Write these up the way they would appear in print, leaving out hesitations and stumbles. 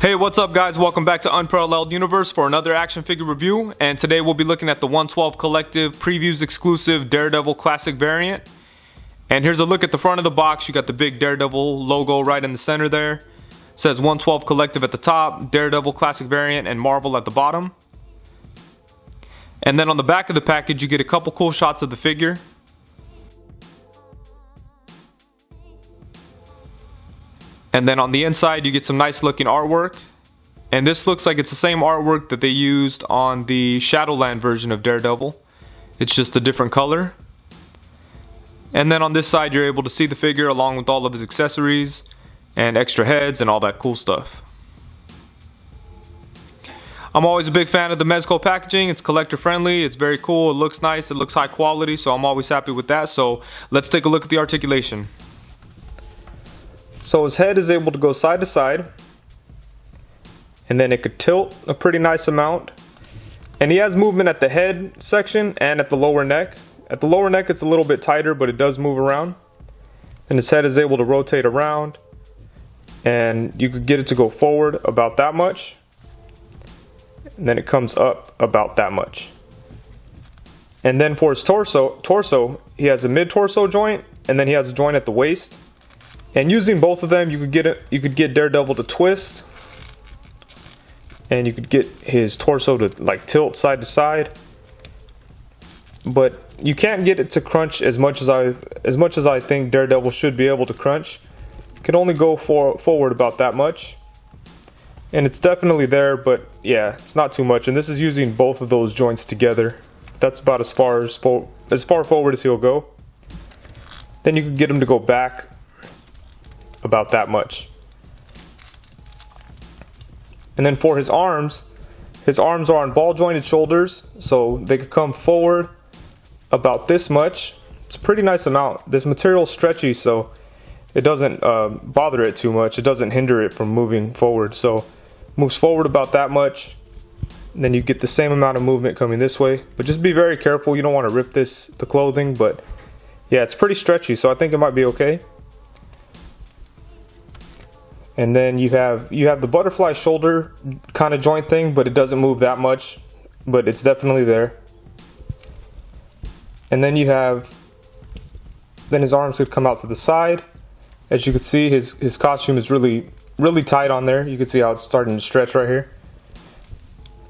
Hey, what's up guys? Welcome back to Unparalleled Universe for another action figure review, and today we'll be looking at the 112 Collective Previews exclusive Daredevil Classic variant. And here's a look at the front of the box. You got the big Daredevil logo right in the center there. It says 112 Collective at the top, Daredevil Classic variant, and Marvel at the bottom. And then on the back of the package you get a couple cool shots of the figure. And then on the inside you get some nice looking artwork. And this looks like it's the same artwork that they used on the Shadowland version of Daredevil. It's just a different color. And then on this side you're able to see the figure along with all of his accessories and extra heads and all that cool stuff. I'm always a big fan of the Mezco packaging. It's collector friendly, it's very cool, it looks nice, it looks high quality, so I'm always happy with that. So let's take a look at the articulation. So his head is able to go side to side, and then it could tilt a pretty nice amount. And he has movement at the head section and at the lower neck. At the lower neck it's a little bit tighter, but it does move around. And his head is able to rotate around, and you could get it to go forward about that much, and then it comes up about that much. And then for his torso, he has a mid-torso joint, and then he has a joint at the waist. And using both of them, you could get Daredevil to twist, and you could get his torso to like tilt side to side. But you can't get it to crunch as much as I think Daredevil should be able to crunch. It can only go forward about that much, and it's definitely there, but yeah, it's not too much. And this is using both of those joints together. That's about as far forward as he'll go. Then you could get him to go back about that much. And then for his arms are on ball jointed shoulders, so they could come forward about this much. It's a pretty nice amount. This material is stretchy, so it doesn't bother it too much. It doesn't hinder it from moving forward, so it moves forward about that much. And then you get the same amount of movement coming this way, but just be very careful. You don't want to rip the clothing, but yeah, it's pretty stretchy, so I think it might be okay. And then you have the butterfly shoulder kind of joint thing, but it doesn't move that much, but it's definitely there. And then then his arms could come out to the side. As you can see, his costume is really tight on there. You can see how it's starting to stretch right here.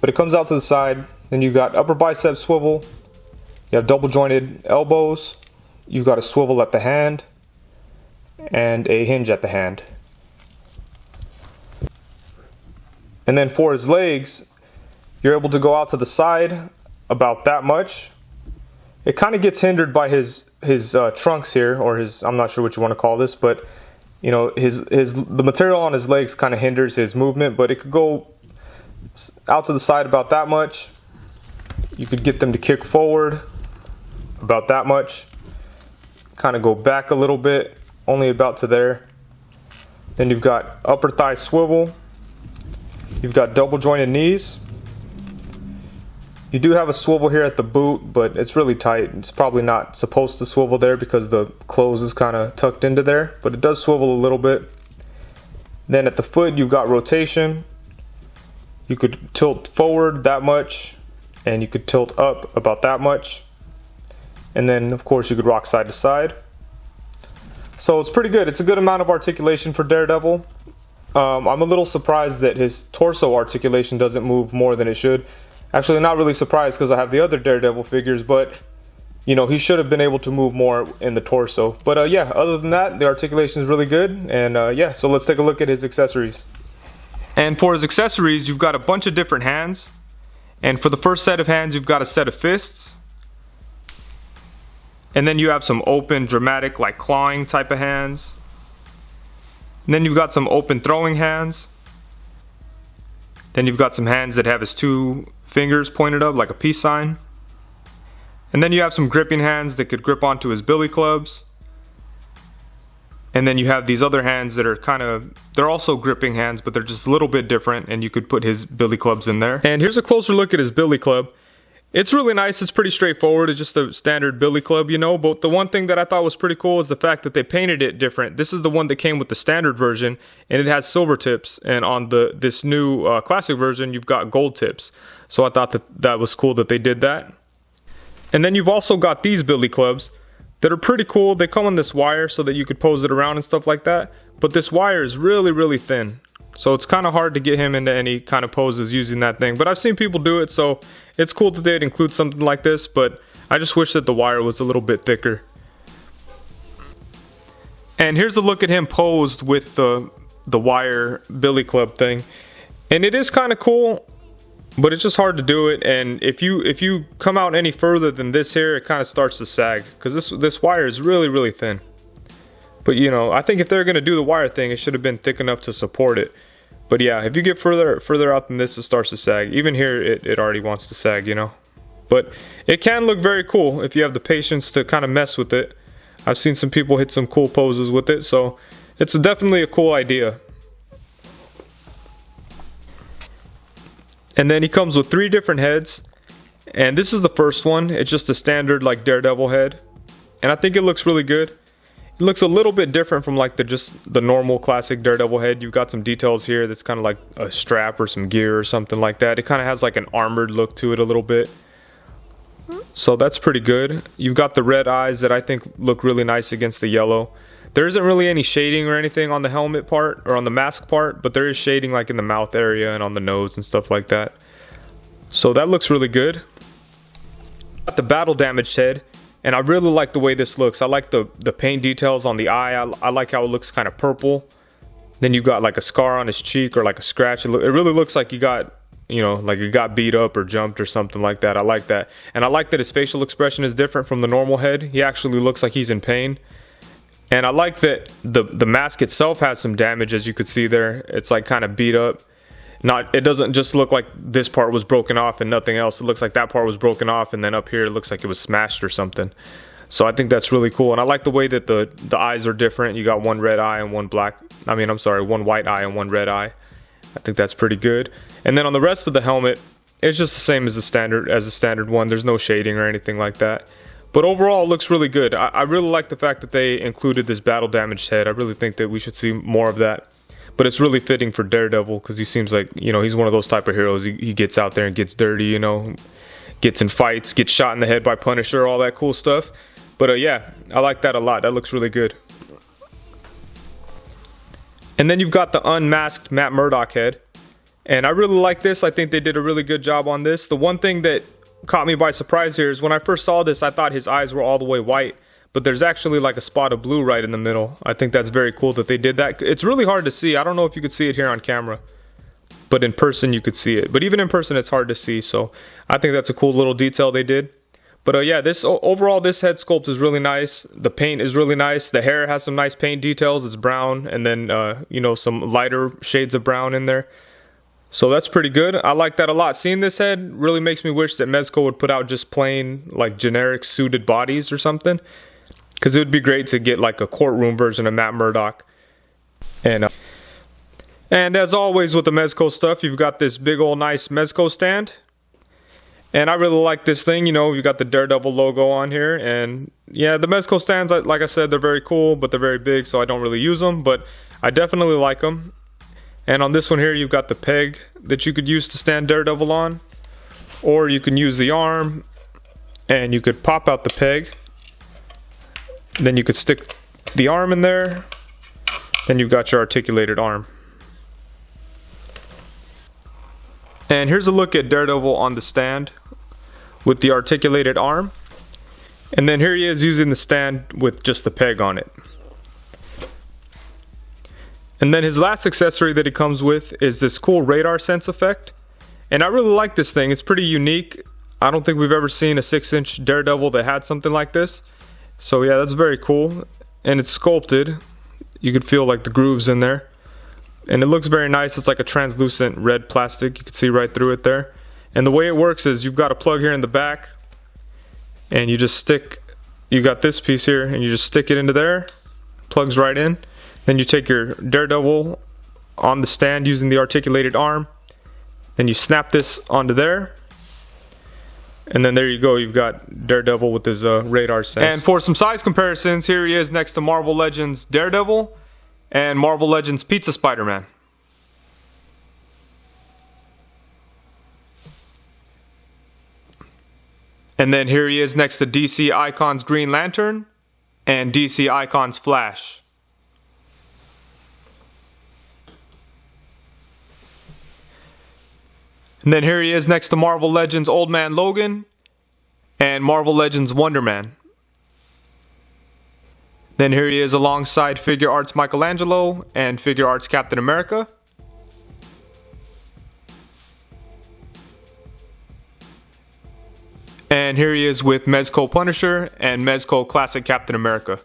But it comes out to the side. Then you got upper bicep swivel. You have double jointed elbows. You've got a swivel at the hand and a hinge at the hand. And then for his legs, you're able to go out to the side about that much. It kind of gets hindered by his trunks here, or I'm not sure what you want to call this, but you know, the material on his legs kind of hinders his movement, but it could go out to the side about that much. You could get them to kick forward about that much, kind of go back a little bit, only about to there. Then you've got upper thigh swivel. You've got double jointed knees. You do have a swivel here at the boot, but it's really tight. It's probably not supposed to swivel there because the clothes is kind of tucked into there, but it does swivel a little bit. Then at the foot you've got rotation. You could tilt forward that much, and you could tilt up about that much. And then of course you could rock side to side. So it's pretty good. It's a good amount of articulation for Daredevil. I'm a little surprised that his torso articulation doesn't move more than it should. Actually, not really surprised because I have the other Daredevil figures, but you know, he should have been able to move more in the torso. But yeah, other than that, the articulation is really good. And yeah, so let's take a look at his accessories. And for his accessories, you've got a bunch of different hands. And for the first set of hands, you've got a set of fists. And then you have some open, dramatic, like clawing type of hands. And then you've got some open throwing hands. Then you've got some hands that have his two fingers pointed up like a peace sign. And then you have some gripping hands that could grip onto his billy clubs. And then you have these other hands that are they're also gripping hands, but they're just a little bit different, and you could put his billy clubs in there. And here's a closer look at his billy club. It's really nice. It's pretty straightforward. It's just a standard billy club, you know. But the one thing that I thought was pretty cool is the fact that they painted it different. This is the one that came with the standard version, and it has silver tips. And on this new classic version, you've got gold tips. So I thought that was cool that they did that. And then you've also got these billy clubs that are pretty cool. They come on this wire so that you could pose it around and stuff like that. But this wire is really, really thin. So it's kind of hard to get him into any kind of poses using that thing. But I've seen people do it, so it's cool that they'd include something like this. But I just wish that the wire was a little bit thicker. And here's a look at him posed with the wire billy club thing. And it is kind of cool, but it's just hard to do it. And if you come out any further than this here, it kind of starts to sag. Because this wire is really, really thin. But you know, I think if they're going to do the wire thing, it should have been thick enough to support it. But yeah, if you get further out than this, it starts to sag. Even here, it already wants to sag, you know. But it can look very cool if you have the patience to kind of mess with it. I've seen some people hit some cool poses with it, so it's definitely a cool idea. And then he comes with 3 different heads. And this is the first one. It's just a standard like Daredevil head. And I think it looks really good. It looks a little bit different from like the normal classic Daredevil head. You've got some details here that's kind of like a strap or some gear or something like that. It kind of has like an armored look to it a little bit. So that's pretty good. You've got the red eyes that I think look really nice against the yellow. There isn't really any shading or anything on the helmet part or on the mask part, but there is shading like in the mouth area and on the nose and stuff like that. So that looks really good. Got the battle damaged head. And I really like the way this looks. I like the paint details on the eye. I like how it looks kind of purple. Then you've got like a scar on his cheek or like a scratch. It really looks like you got, you know, like you got beat up or jumped or something like that. I like that. And I like that his facial expression is different from the normal head. He actually looks like he's in pain. And I like that the mask itself has some damage, as you could see there. It's like kind of beat up. It doesn't just look like this part was broken off and nothing else. It looks like that part was broken off, and then up here it looks like it was smashed or something. So I think that's really cool. And I like the way that the eyes are different. You got one red eye and one one white eye and one red eye. I think that's pretty good. And then on the rest of the helmet, it's just the same as the standard one. There's no shading or anything like that. But overall, it looks really good. I really like the fact that they included this battle damaged head. I really think that we should see more of that. But it's really fitting for Daredevil because he seems like, you know, he's one of those type of heroes. He gets out there and gets dirty, you know, gets in fights, gets shot in the head by Punisher, all that cool stuff. But yeah, I like that a lot. That looks really good. And then you've got the unmasked Matt Murdock head. And I really like this. I think they did a really good job on this. The one thing that caught me by surprise here is when I first saw this, I thought his eyes were all the way white. But there's actually like a spot of blue right in the middle. I think that's very cool that they did that. It's really hard to see. I don't know if you could see it here on camera, but in person you could see it. But even in person it's hard to see. So I think that's a cool little detail they did. But yeah, overall this head sculpt is really nice. The paint is really nice. The hair has some nice paint details. It's brown and then you know, some lighter shades of brown in there. So that's pretty good. I like that a lot. Seeing this head really makes me wish that Mezco would put out just plain like generic suited bodies or something. Because it would be great to get like a courtroom version of Matt Murdock. And as always with the Mezco stuff, you've got this big old nice Mezco stand. And I really like this thing. You know, you've got the Daredevil logo on here. And yeah, the Mezco stands, like I said, they're very cool, but they're very big, so I don't really use them. But I definitely like them. And on this one here, you've got the peg that you could use to stand Daredevil on. Or you can use the arm, and you could pop out the peg. Then you could stick the arm in there. Then you've got your articulated arm. And here's a look at Daredevil on the stand with the articulated arm. And then here he is using the stand with just the peg on it. And then his last accessory that he comes with is this cool radar sense effect. And I really like this thing. It's pretty unique. I don't think we've ever seen a 6-inch Daredevil that had something like this. So yeah, that's very cool. And it's sculpted. You could feel like the grooves in there. And it looks very nice. It's like a translucent red plastic. You can see right through it there. And the way it works is you've got a plug here in the back. And you just stick, you got this piece here, and you just stick it into there. Plugs right in. Then you take your Daredevil on the stand using the articulated arm. Then you snap this onto there. And then there you go, you've got Daredevil with his radar sense. And for some size comparisons, here he is next to Marvel Legends Daredevil and Marvel Legends Pizza Spider-Man. And then here he is next to DC Icon's Green Lantern and DC Icon's Flash. And then here he is next to Marvel Legends Old Man Logan and Marvel Legends Wonder Man. Then here he is alongside Figure Arts Michelangelo and Figure Arts Captain America. And here he is with Mezco Punisher and Mezco Classic Captain America.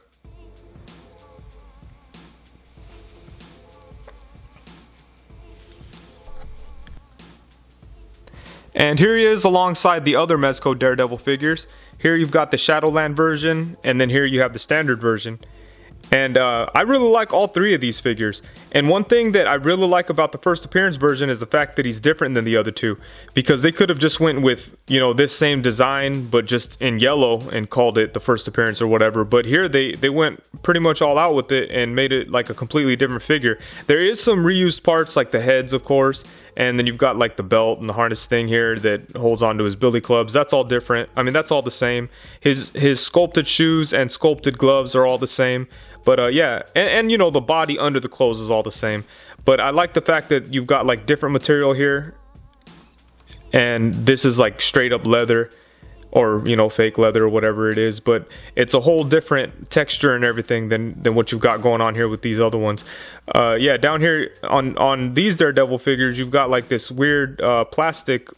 And here he is alongside the other Mezco Daredevil figures. Here you've got the Shadowland version, and then here you have the standard version. And I really like all three of these figures. And one thing that I really like about the first appearance version is the fact that he's different than the other two. Because they could have just went with, you know, this same design, but just in yellow and called it the first appearance or whatever. But here they went pretty much all out with it and made it like a completely different figure. There is some reused parts like the heads, of course. And then you've got like the belt and the harness thing here that holds onto his billy clubs. That's all different. I mean, that's all the same. His sculpted shoes and sculpted gloves are all the same. But yeah, and you know, the body under the clothes is all the same. But I like the fact that you've got like different material here. And this is like straight up leather, or you know, fake leather or whatever it is. But it's a whole different texture and everything than what you've got going on here with these other ones. Yeah, down here on these Daredevil figures, you've got like this weird plastic,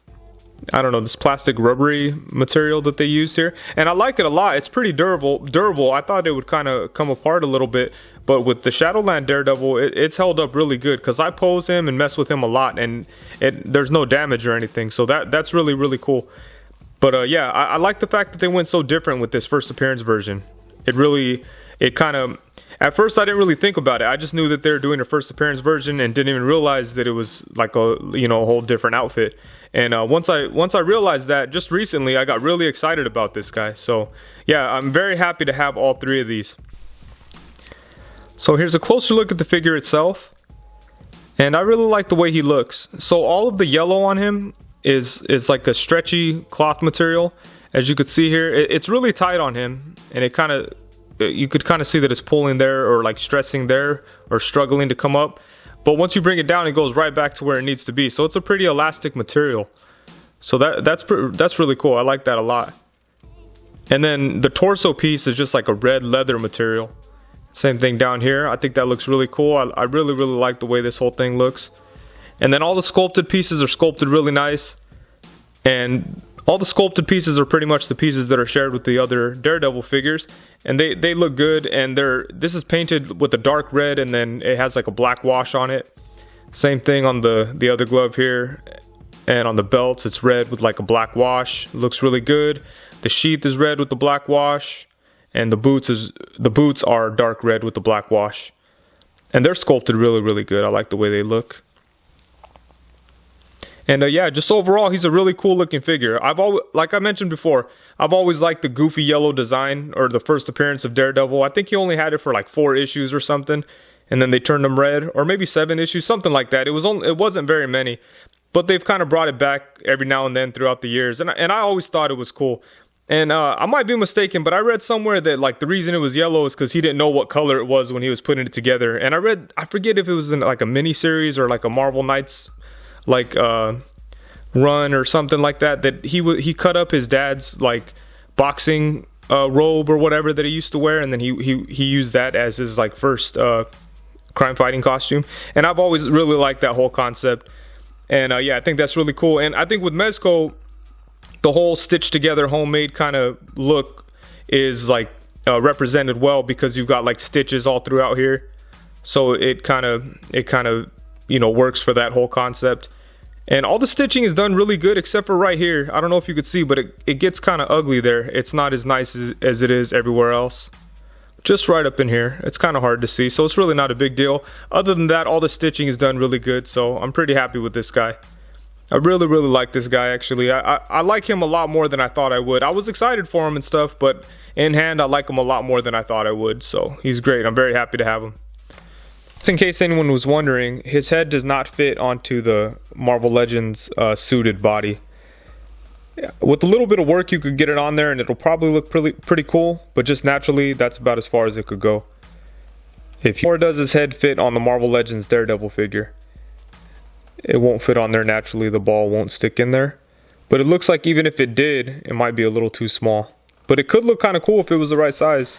I don't know, this plastic rubbery material that they use here, and I like it a lot. It's pretty durable. I thought it would kind of come apart a little bit, but with the Shadowland Daredevil, it's held up really good because I pose him and mess with him a lot, and there's no damage or anything, so that's really cool. But yeah, I like the fact that they went so different with this first appearance version. It kind of, at first I didn't really think about it. I just knew that they were doing a first appearance version and didn't even realize that it was like a, you know, a whole different outfit. And once I realized that just recently, I got really excited about this guy. So yeah, I'm very happy to have all three of these. So here's a closer look at the figure itself. And I really like the way he looks. So all of the yellow on him is like a stretchy cloth material. As you could see here, it's really tight on him. And it kind of, you could kind of see that it's pulling there, or like stressing there, or struggling to come up. But once you bring it down, it goes right back to where it needs to be. So it's a pretty elastic material. So that's really cool. I like that a lot. And then the torso piece is just like a red leather material. Same thing down here. I think that looks really cool. I really like the way this whole thing looks. And then all the sculpted pieces are sculpted really nice. And all the sculpted pieces are pretty much the pieces that are shared with the other Daredevil figures, and they look good. And this is painted with a dark red, and then it has like a black wash on it. Same thing on the other glove here, and on the belts it's red with like a black wash. It looks really good. The sheath is red with the black wash, and the boots are dark red with the black wash. And they're sculpted really good. I like the way they look. And yeah, just overall, he's a really cool looking figure. Like I mentioned before, I've always liked the goofy yellow design, or the first appearance of Daredevil. I think he only had it for like 4 issues or something, and then they turned him red, or maybe 7 issues, something like that. It wasn't very many, but they've kind of brought it back every now and then throughout the years, and I always thought it was cool. And I might be mistaken, but I read somewhere that like the reason it was yellow is because he didn't know what color it was when he was putting it together. And I forget if it was in like a mini series or like a Marvel Knights like run or something like that he cut up his dad's like boxing robe or whatever that he used to wear, and then he used that as his like first crime fighting costume. And I've always really liked that whole concept. And yeah, I think that's really cool. And I think with Mezco, the whole stitched together homemade kind of look is like represented well, because you've got like stitches all throughout here. So it kind of you know, works for that whole concept. And all the stitching is done really good except for right here. I don't know if you could see, but it gets kind of ugly there. It's not as nice as it is everywhere else. Just right up in here. It's kind of hard to see, so it's really not a big deal. Other than that, all the stitching is done really good, so I'm pretty happy with this guy. I really like this guy, actually. I like him a lot more than I thought I would. I was excited for him and stuff, but in hand I like him a lot more than I thought I would, so he's great. I'm very happy to have him. Just in case anyone was wondering, his head does not fit onto the Marvel Legends suited body. With a little bit of work you could get it on there and it'll probably look pretty cool, but just naturally that's about as far as it could go. Nor does his head fit on the Marvel Legends Daredevil figure. It won't fit on there naturally, the ball won't stick in there. But it looks like even if it did, it might be a little too small. But it could look kind of cool if it was the right size.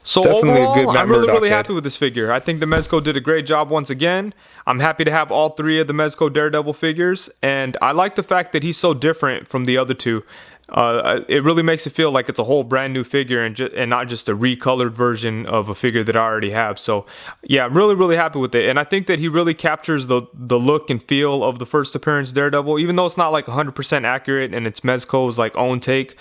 So definitely overall, I'm really happy with this figure. I think the Mezco did a great job once again. I'm happy to have all three of the Mezco Daredevil figures, and I like the fact that he's so different from the other two. It really makes it feel like it's a whole brand new figure and not just a recolored version of a figure that I already have. So yeah, I'm really happy with it, and I think that he really captures the look and feel of the first appearance Daredevil, even though it's not like 100% accurate and it's Mezco's like own take.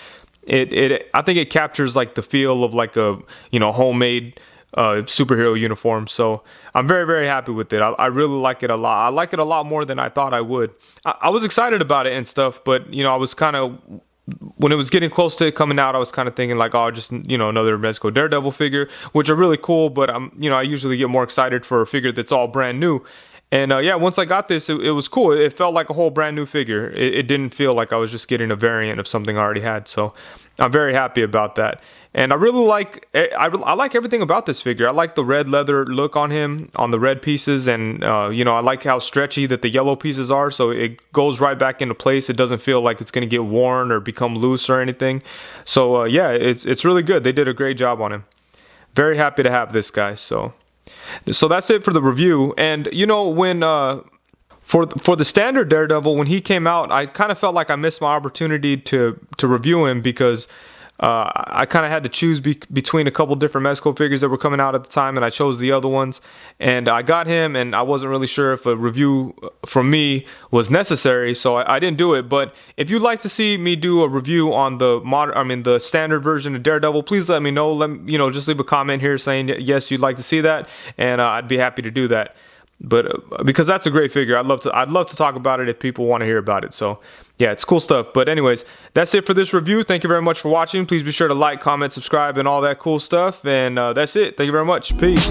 I think it captures like the feel of like a, you know, homemade superhero uniform. So I'm very happy with it. I really like it a lot. I like it a lot more than I thought I would. I was excited about it and stuff, but you know, I was kind of, when it was getting close to it coming out, I was kind of thinking like, oh, just, you know, another Mezco Daredevil figure, which are really cool, but you know, I usually get more excited for a figure that's all brand new. And yeah, once I got this, it was cool. It felt like a whole brand new figure. It didn't feel like I was just getting a variant of something I already had. So I'm very happy about that. And I really like, I like everything about this figure. I like the red leather look on him, on the red pieces. And, you know, I like how stretchy that the yellow pieces are. So it goes right back into place. It doesn't feel like it's going to get worn or become loose or anything. So yeah, it's really good. They did a great job on him. Very happy to have this guy. So that's it for the review. And you know, when for the standard Daredevil, when he came out, I kind of felt like I missed my opportunity to review him, because I kind of had to choose between a couple different Mezco figures that were coming out at the time, and I chose the other ones. And I got him, and I wasn't really sure if a review from me was necessary, so I didn't do it. But if you'd like to see me do a review on the standard version of Daredevil, please let me know. You know, just leave a comment here saying yes, you'd like to see that, and I'd be happy to do that. But because that's a great figure, I'd love to talk about it if people want to hear about it. So yeah, it's cool stuff. But anyways, that's it for this review. Thank you very much for watching. Please be sure to like, comment, subscribe, and all that cool stuff. And that's it. Thank you very much. Peace.